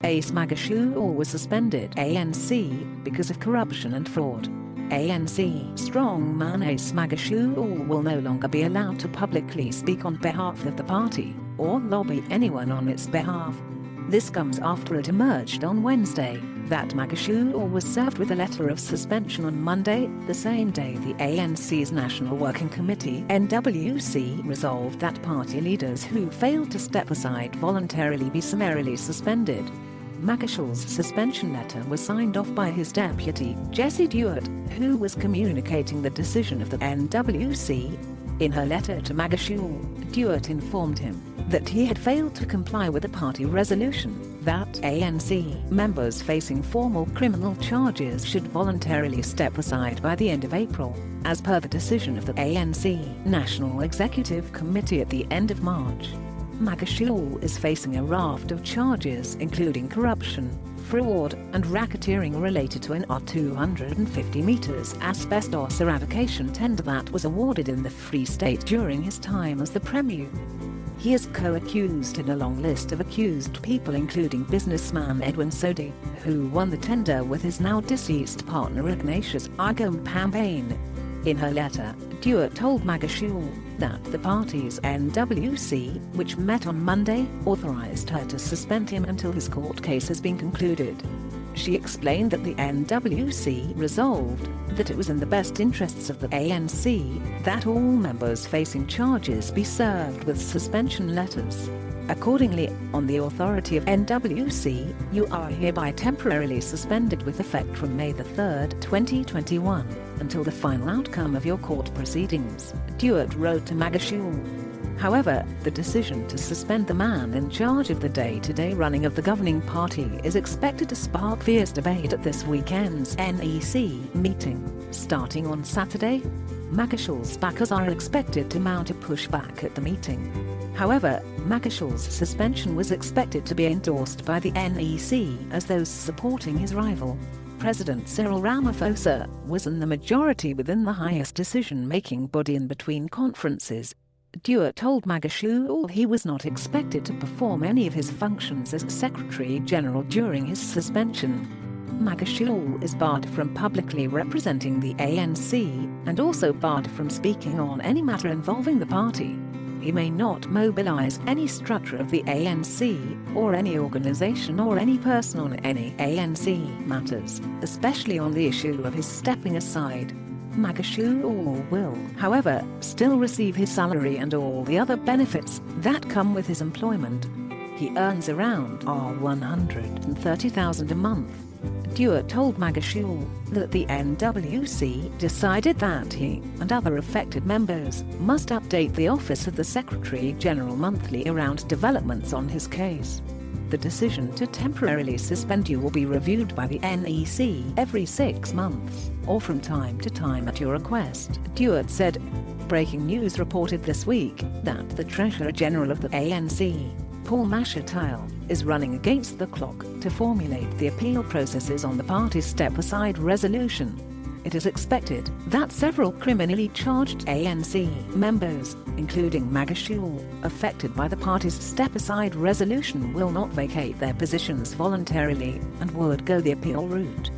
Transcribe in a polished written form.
Ace Magashule was suspended ANC because of corruption and fraud. ANC strongman Ace Magashule will no longer be allowed to publicly speak on behalf of the party or lobby anyone on its behalf. This comes after it emerged on Wednesday that Magashule was served with a letter of suspension on Monday, the same day the ANC's National Working Committee (NWC) resolved that party leaders who failed to step aside voluntarily be summarily suspended. Magashule's suspension letter was signed off by his deputy, Jessie Dewart, who was communicating the decision of the NWC. In her letter to Magashule, Dewart informed him that he had failed to comply with the party resolution that ANC members facing formal criminal charges should voluntarily step aside by the end of April, as per the decision of the ANC National Executive Committee at the end of March. Magashule is facing a raft of charges including corruption, fraud and racketeering related to an 250 meters asbestos eradication tender that was awarded in the Free State during his time as the Premier. He is co-accused in a long list of accused people including businessman Edwin Sodi, who won the tender with his now deceased partner Ignatius Agompampain. In her letter, Dewart told Magashule that the party's NWC, which met on Monday, authorized her to suspend him until his court case has been concluded. She explained that the NWC resolved that it was in the best interests of the ANC that all members facing charges be served with suspension letters. Accordingly, on the authority of NWC, you are hereby temporarily suspended with effect from May 3, 2021, until the final outcome of your court proceedings, Dewart wrote to Magashule. However, the decision to suspend the man in charge of the day-to-day running of the governing party is expected to spark fierce debate at this weekend's NEC meeting, starting on Saturday. Magashule's backers are expected to mount a pushback at the meeting. However, Magashule's suspension was expected to be endorsed by the NEC as those supporting his rival, President Cyril Ramaphosa, was in the majority within the highest decision-making body in between conferences. Dewart told Magashule he was not expected to perform any of his functions as Secretary General during his suspension. Magashule is barred from publicly representing the ANC and also barred from speaking on any matter involving the party. He may not mobilize any structure of the ANC or any organization or any person on any ANC matters, especially on the issue of his stepping aside. Magashule will, however, still receive his salary and all the other benefits that come with his employment. He earns around $130,000 a month. Dewart told Magashule that the NWC decided that he and other affected members must update the Office of the Secretary General monthly around developments on his case. The decision to temporarily suspend you will be reviewed by the NEC every 6 months, or from time to time at your request, Dewart said. Breaking news reported this week that the Treasurer General of the ANC, Paul Mashatile, is running against the clock to formulate the appeal processes on the party's step-aside resolution. It is expected that several criminally charged ANC members, including Magashule, affected by the party's step-aside resolution will not vacate their positions voluntarily and would go the appeal route.